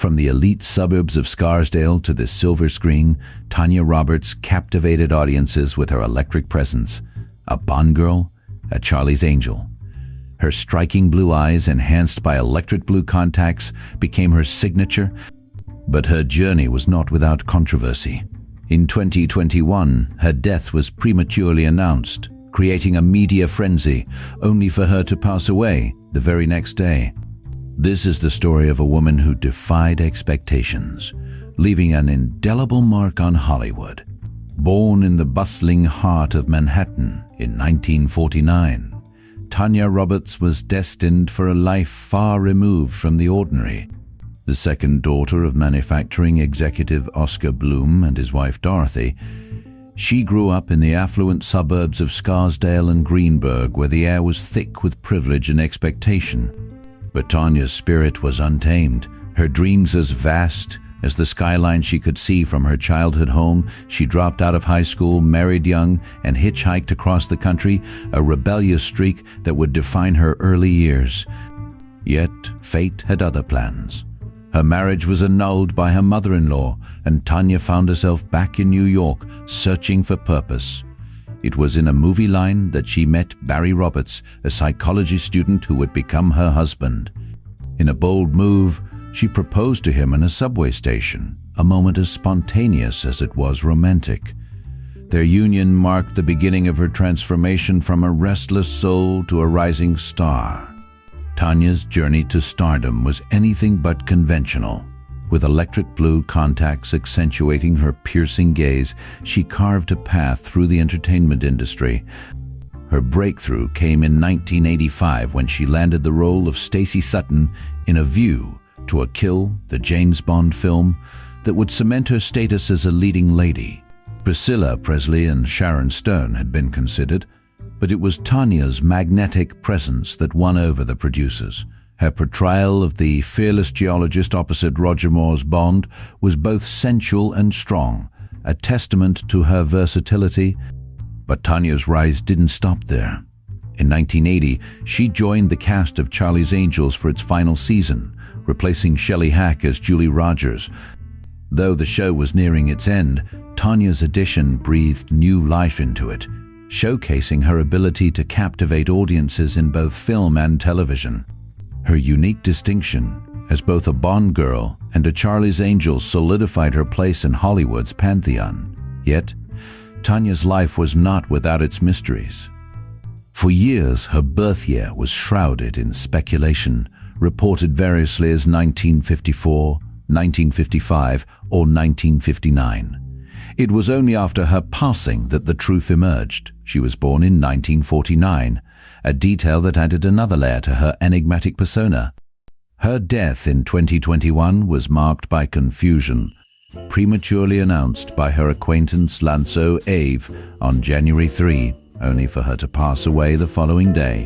From the elite suburbs of Scarsdale to the silver screen, Tanya Roberts captivated audiences with her electric presence. A Bond girl, a Charlie's Angel. Her striking blue eyes, enhanced by electric blue contacts, became her signature, but her journey was not without controversy. In 2021, her death was prematurely announced, creating a media frenzy, only for her to pass away the very next day. This is the story of a woman who defied expectations, leaving an indelible mark on Hollywood. Born in the bustling heart of Manhattan in 1949, Tanya Roberts was destined for a life far removed from the ordinary. The second daughter of manufacturing executive Oscar Bloom and his wife Dorothy, she grew up in the affluent suburbs of Scarsdale and Greenburgh, where the air was thick with privilege and expectation. But Tanya's spirit was untamed, her dreams as vast as the skyline she could see from her childhood home. She dropped out of high school, married young, and hitchhiked across the country, a rebellious streak that would define her early years. Yet fate had other plans. Her marriage was annulled by her mother-in-law, and Tanya found herself back in New York, searching for purpose. It was in a movie line that she met Barry Roberts, a psychology student who would become her husband. In a bold move, she proposed to him in a subway station, a moment as spontaneous as it was romantic. Their union marked the beginning of her transformation from a restless soul to a rising star. Tanya's journey to stardom was anything but conventional. With electric blue contacts accentuating her piercing gaze, she carved a path through the entertainment industry. Her breakthrough came in 1985 when she landed the role of Stacey Sutton in A View to a Kill, the James Bond film that would cement her status as a leading lady. Priscilla Presley and Sharon Stone had been considered, but it was Tanya's magnetic presence that won over the producers. Her portrayal of the fearless geologist opposite Roger Moore's Bond was both sensual and strong, a testament to her versatility. But Tanya's rise didn't stop there. In 1980, she joined the cast of Charlie's Angels for its final season, replacing Shelley Hack as Julie Rogers. Though the show was nearing its end, Tanya's addition breathed new life into it, showcasing her ability to captivate audiences in both film and television. Her unique distinction as both a Bond girl and a Charlie's Angel solidified her place in Hollywood's pantheon. Yet, Tanya's life was not without its mysteries. For years, her birth year was shrouded in speculation, reported variously as 1954, 1955, or 1959. It was only after her passing that the truth emerged. She was born in 1949, a detail that added another layer to her enigmatic persona. Her death in 2021 was marked by confusion, prematurely announced by her acquaintance Lanso Ave on January 3, only for her to pass away the following day.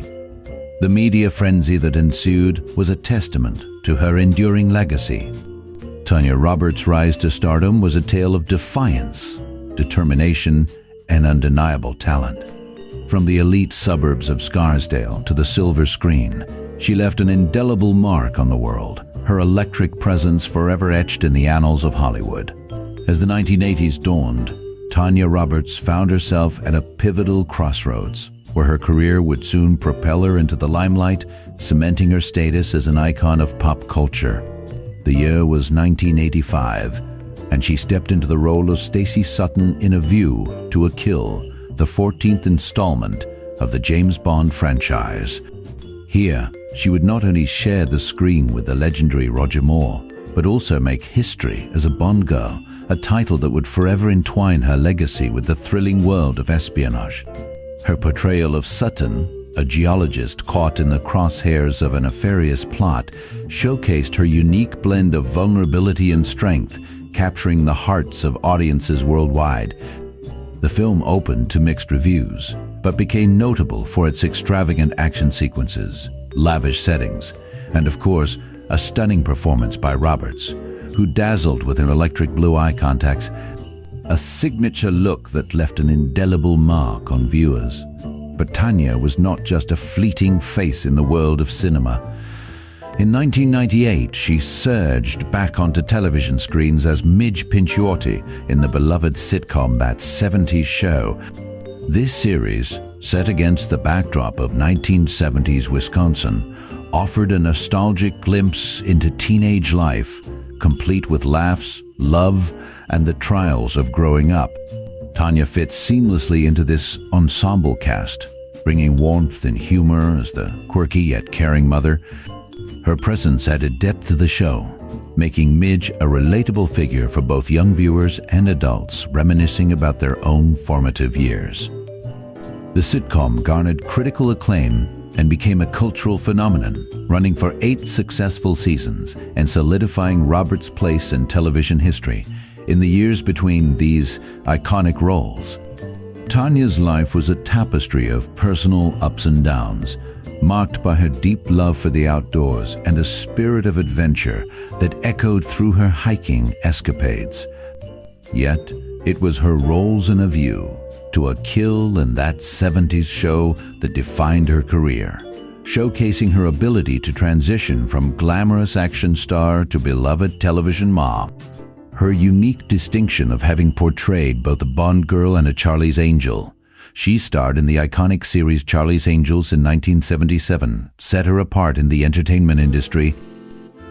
The media frenzy that ensued was a testament to her enduring legacy. Tanya Roberts' rise to stardom was a tale of defiance, determination, and undeniable talent. From the elite suburbs of Scarsdale to the silver screen, she left an indelible mark on the world, her electric presence forever etched in the annals of Hollywood. As the 1980s dawned, Tanya Roberts found herself at a pivotal crossroads, where her career would soon propel her into the limelight, cementing her status as an icon of pop culture. The year was 1985, and she stepped into the role of Stacey Sutton in A View to a Kill, the 14th installment of the James Bond franchise. Here, she would not only share the screen with the legendary Roger Moore, but also make history as a Bond girl, a title that would forever entwine her legacy with the thrilling world of espionage. Her portrayal of Sutton, a geologist caught in the crosshairs of a nefarious plot, showcased her unique blend of vulnerability and strength, capturing the hearts of audiences worldwide. The film opened to mixed reviews, but became notable for its extravagant action sequences, lavish settings, and of course, a stunning performance by Roberts, who dazzled with her electric blue eye contacts, a signature look that left an indelible mark on viewers. But Tanya was not just a fleeting face in the world of cinema. In 1998, she surged back onto television screens as Midge Pinchiotti in the beloved sitcom That 70s Show. This series, set against the backdrop of 1970s Wisconsin, offered a nostalgic glimpse into teenage life, complete with laughs, love, and the trials of growing up. Tanya fits seamlessly into this ensemble cast, bringing warmth and humor as the quirky yet caring mother. Her presence added depth to the show, making Midge a relatable figure for both young viewers and adults reminiscing about their own formative years. The sitcom garnered critical acclaim and became a cultural phenomenon, running for 8 successful seasons and solidifying Roberts' place in television history. In the years between these iconic roles, Tanya's life was a tapestry of personal ups and downs, marked by her deep love for the outdoors and a spirit of adventure that echoed through her hiking escapades. Yet, it was her roles in A View to a Kill and That 70s Show that defined her career, showcasing her ability to transition from glamorous action star to beloved television mom. Her unique distinction of having portrayed both a Bond girl and a Charlie's Angel. She starred in the iconic series Charlie's Angels in 1977, set her apart in the entertainment industry,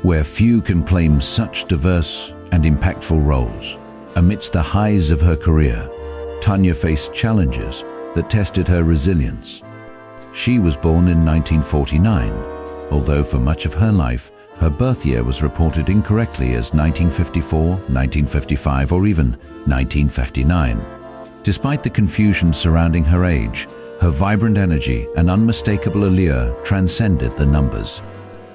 where few can claim such diverse and impactful roles. Amidst the highs of her career, Tanya faced challenges that tested her resilience. She was born in 1949, although for much of her life, her birth year was reported incorrectly as 1954, 1955, or even 1959. Despite the confusion surrounding her age, her vibrant energy and unmistakable allure transcended the numbers.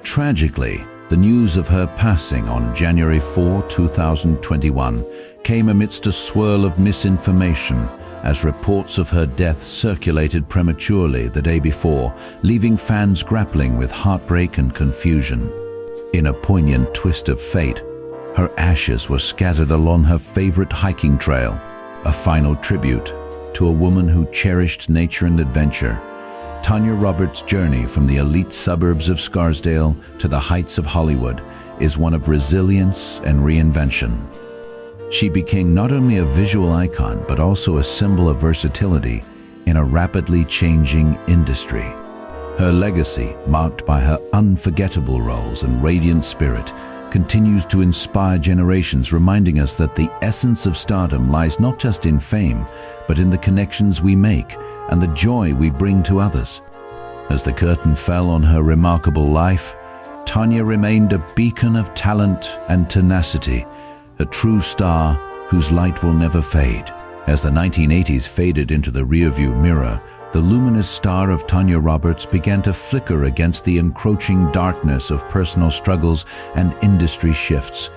Tragically, the news of her passing on January 4, 2021 came amidst a swirl of misinformation as reports of her death circulated prematurely the day before, leaving fans grappling with heartbreak and confusion. In a poignant twist of fate, her ashes were scattered along her favorite hiking trail, a final tribute to a woman who cherished nature and adventure. Tanya Roberts' journey from the elite suburbs of Scarsdale to the heights of Hollywood is one of resilience and reinvention. She became not only a visual icon but also a symbol of versatility in a rapidly changing industry. Her legacy, marked by her unforgettable roles and radiant spirit, continues to inspire generations, reminding us that the essence of stardom lies not just in fame, but in the connections we make and the joy we bring to others. As the curtain fell on her remarkable life, Tanya remained a beacon of talent and tenacity, a true star whose light will never fade. As the 1980s faded into the rearview mirror, the luminous star of Tanya Roberts began to flicker against the encroaching darkness of personal struggles and industry shifts.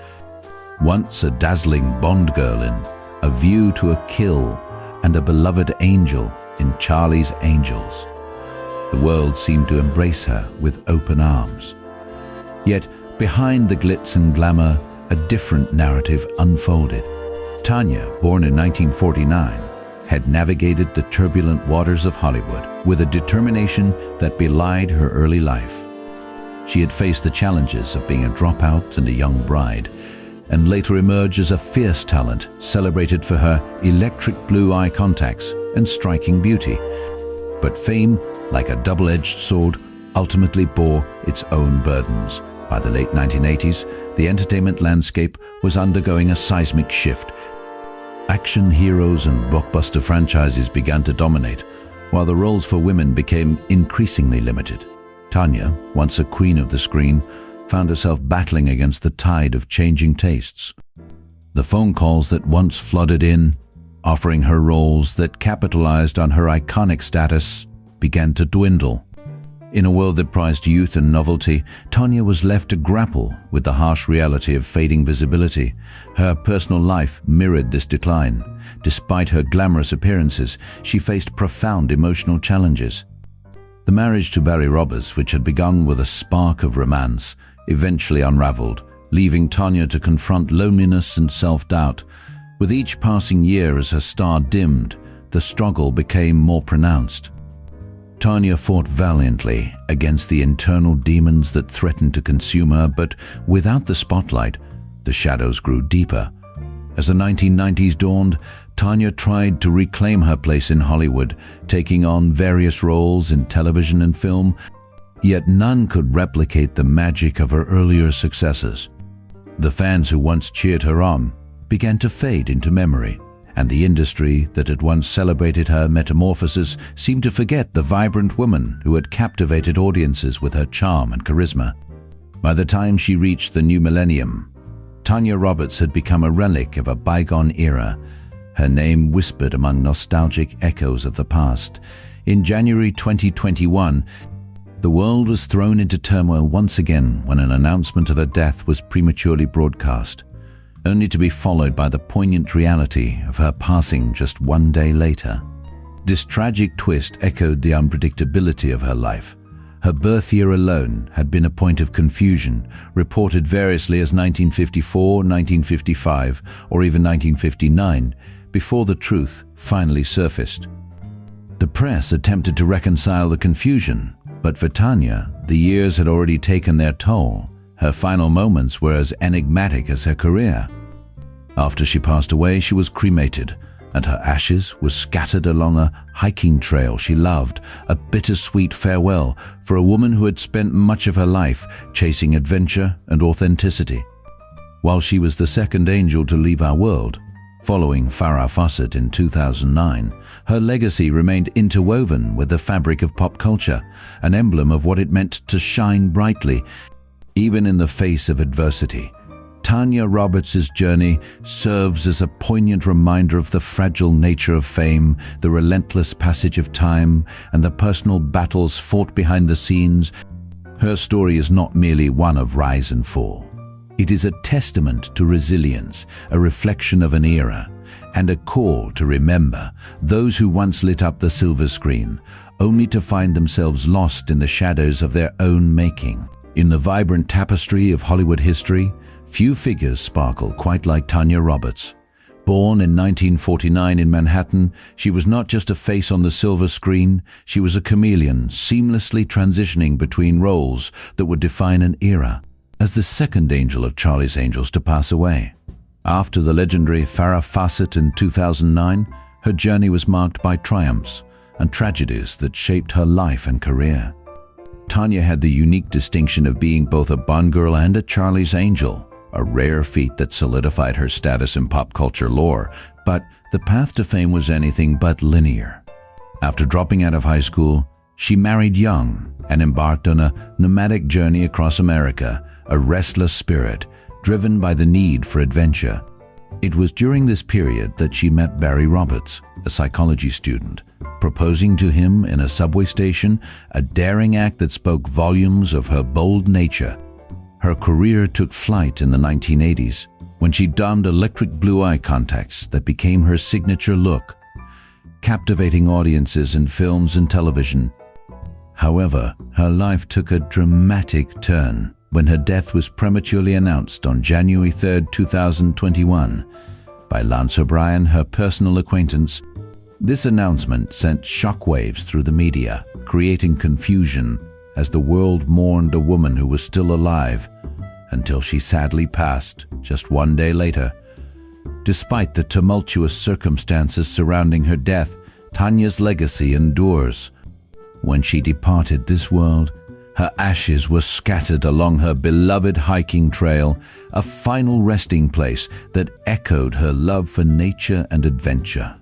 Once a dazzling Bond girl in A View to a Kill and a beloved angel in Charlie's Angels, the world seemed to embrace her with open arms. Yet, behind the glitz and glamour, a different narrative unfolded. Tanya, born in 1949, had navigated the turbulent waters of Hollywood with a determination that belied her early life. She had faced the challenges of being a dropout and a young bride, and later emerged as a fierce talent, celebrated for her electric blue eye contacts and striking beauty. But fame, like a double-edged sword, ultimately bore its own burdens. By the late 1980s, the entertainment landscape was undergoing a seismic shift. Action heroes and blockbuster franchises began to dominate, while the roles for women became increasingly limited. Tanya, once a queen of the screen, found herself battling against the tide of changing tastes. The phone calls that once flooded in, offering her roles that capitalized on her iconic status, began to dwindle. In a world that prized youth and novelty, Tanya was left to grapple with the harsh reality of fading visibility. Her personal life mirrored this decline. Despite her glamorous appearances, she faced profound emotional challenges. The marriage to Barry Roberts, which had begun with a spark of romance, eventually unraveled, leaving Tanya to confront loneliness and self-doubt. With each passing year as her star dimmed, the struggle became more pronounced. Tanya fought valiantly against the internal demons that threatened to consume her, but without the spotlight, the shadows grew deeper. As the 1990s dawned, Tanya tried to reclaim her place in Hollywood, taking on various roles in television and film, yet none could replicate the magic of her earlier successes. The fans who once cheered her on began to fade into memory, and the industry that had once celebrated her metamorphosis seemed to forget the vibrant woman who had captivated audiences with her charm and charisma. By the time she reached the new millennium, Tanya Roberts had become a relic of a bygone era, her name whispered among nostalgic echoes of the past. In January 2021, the world was thrown into turmoil once again when an announcement of her death was prematurely broadcast, only to be followed by the poignant reality of her passing just one day later. This tragic twist echoed the unpredictability of her life. Her birth year alone had been a point of confusion, reported variously as 1954, 1955, or even 1959, before the truth finally surfaced. The press attempted to reconcile the confusion, but for Tanya, the years had already taken their toll. Her final moments were as enigmatic as her career. After she passed away, she was cremated, and her ashes were scattered along a hiking trail she loved, a bittersweet farewell for a woman who had spent much of her life chasing adventure and authenticity. While she was the second angel to leave our world, following Farrah Fawcett in 2009, her legacy remained interwoven with the fabric of pop culture, an emblem of what it meant to shine brightly, even in the face of adversity. Tanya Roberts' journey serves as a poignant reminder of the fragile nature of fame, the relentless passage of time, and the personal battles fought behind the scenes. Her story is not merely one of rise and fall. It is a testament to resilience, a reflection of an era, and a call to remember those who once lit up the silver screen, only to find themselves lost in the shadows of their own making. In the vibrant tapestry of Hollywood history, few figures sparkle quite like Tanya Roberts. Born in 1949 in Manhattan, she was not just a face on the silver screen, she was a chameleon, seamlessly transitioning between roles that would define an era. As the second angel of Charlie's Angels to pass away. After the legendary Farrah Fawcett in 2009, her journey was marked by triumphs and tragedies that shaped her life and career. Tanya had the unique distinction of being both a Bond girl and a Charlie's Angel, a rare feat that solidified her status in pop culture lore, but the path to fame was anything but linear. After dropping out of high school, she married young and embarked on a nomadic journey across America, a restless spirit driven by the need for adventure. It was during this period that she met Barry Roberts, a psychology student, proposing to him in a subway station, a daring act that spoke volumes of her bold nature. Her career took flight in the 1980s when she donned electric blue eye contacts that became her signature look, captivating audiences in films and television. However, her life took a dramatic turn when her death was prematurely announced on January 3, 2021, by Lance O'Brien, her personal acquaintance. This announcement sent shockwaves through the media, creating confusion as the world mourned a woman who was still alive until she sadly passed just one day later. Despite the tumultuous circumstances surrounding her death, Tanya's legacy endures. When she departed this world, her ashes were scattered along her beloved hiking trail, a final resting place that echoed her love for nature and adventure.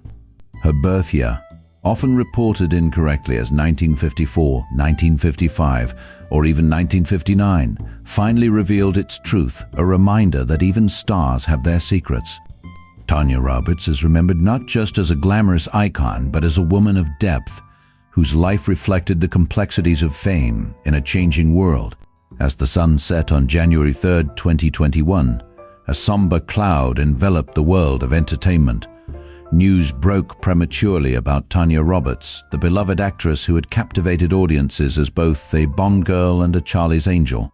Her birth year, often reported incorrectly as 1954, 1955, or even 1959, finally revealed its truth, a reminder that even stars have their secrets. Tanya Roberts is remembered not just as a glamorous icon, but as a woman of depth, whose life reflected the complexities of fame in a changing world. As the sun set on January 3, 2021, a somber cloud enveloped the world of entertainment. News broke prematurely about Tanya Roberts, the beloved actress who had captivated audiences as both a Bond girl and a Charlie's Angel.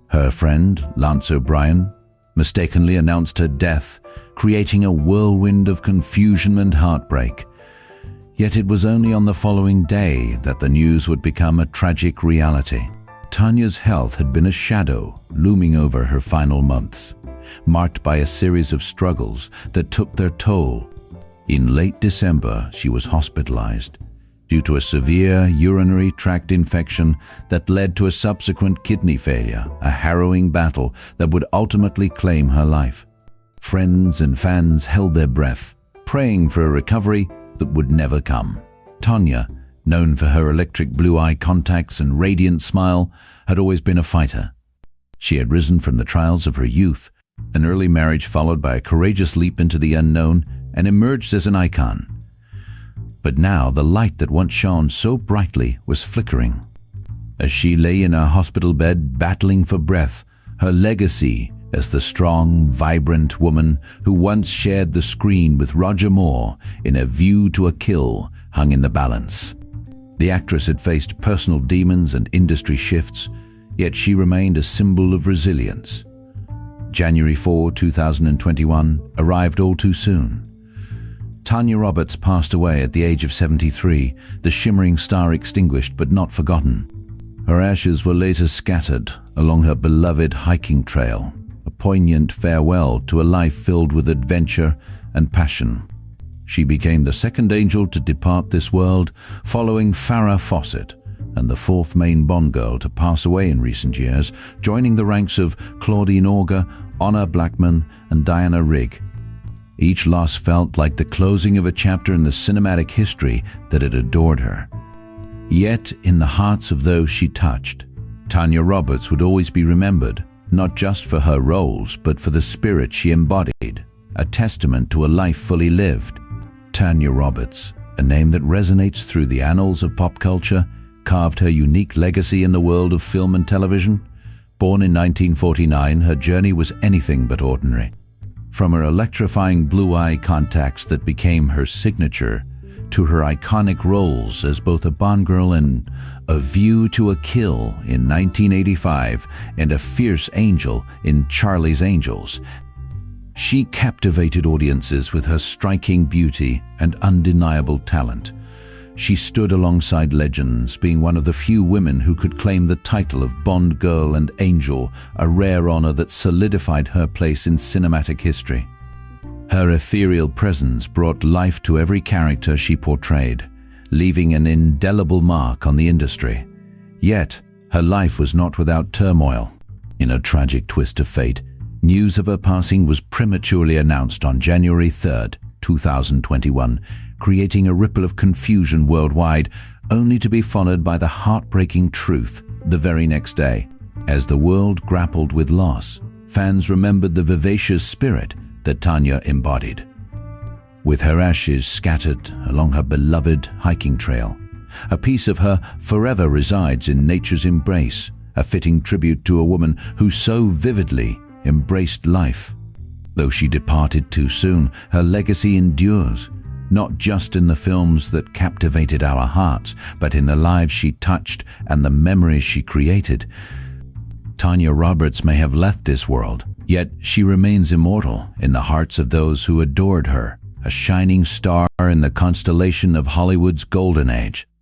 Her friend, Lance O'Brien, mistakenly announced her death, creating a whirlwind of confusion and heartbreak. Yet it was only on the following day that the news would become a tragic reality. Tanya's health had been a shadow looming over her final months, marked by a series of struggles that took their toll. In late December, she was hospitalized due to a severe urinary tract infection that led to a subsequent kidney failure, a harrowing battle that would ultimately claim her life. Friends and fans held their breath, praying for a recovery that would never come. Tanya, known for her electric blue-eye contacts and radiant smile, had always been a fighter. She had risen from the trials of her youth, an early marriage followed by a courageous leap into the unknown, and emerged as an icon. But now the light that once shone so brightly was flickering. As she lay in her hospital bed battling for breath, her legacy as the strong, vibrant woman who once shared the screen with Roger Moore in A View to a Kill hung in the balance. The actress had faced personal demons and industry shifts, yet she remained a symbol of resilience. January 4, 2021 arrived all too soon. Tanya Roberts passed away at the age of 73, the shimmering star extinguished but not forgotten. Her ashes were later scattered along her beloved hiking trail, a poignant farewell to a life filled with adventure and passion. She became the second angel to depart this world, following Farrah Fawcett, and the fourth main Bond girl to pass away in recent years, joining the ranks of Claudine Auger, Honor Blackman, and Diana Rigg. Each loss felt like the closing of a chapter in the cinematic history that had adored her. Yet, in the hearts of those she touched, Tanya Roberts would always be remembered, not just for her roles, but for the spirit she embodied, a testament to a life fully lived. Tanya Roberts, a name that resonates through the annals of pop culture, carved her unique legacy in the world of film and television. Born in 1949, her journey was anything but ordinary. From her electrifying blue-eye contacts that became her signature, to her iconic roles as both a Bond girl in A View to a Kill in 1985 and a fierce angel in Charlie's Angels, she captivated audiences with her striking beauty and undeniable talent. She stood alongside legends, being one of the few women who could claim the title of Bond girl and angel, a rare honor that solidified her place in cinematic history. Her ethereal presence brought life to every character she portrayed, leaving an indelible mark on the industry. Yet, her life was not without turmoil. In a tragic twist of fate, news of her passing was prematurely announced on January 3rd, 2021, creating a ripple of confusion worldwide, only to be followed by the heartbreaking truth the very next day. As the world grappled with loss, fans remembered the vivacious spirit that Tanya embodied. With her ashes scattered along her beloved hiking trail, a piece of her forever resides in nature's embrace, a fitting tribute to a woman who so vividly embraced life. Though she departed too soon, her legacy endures, not just in the films that captivated our hearts, but in the lives she touched and the memories she created. Tanya Roberts may have left this world, yet she remains immortal in the hearts of those who adored her, a shining star in the constellation of Hollywood's golden age.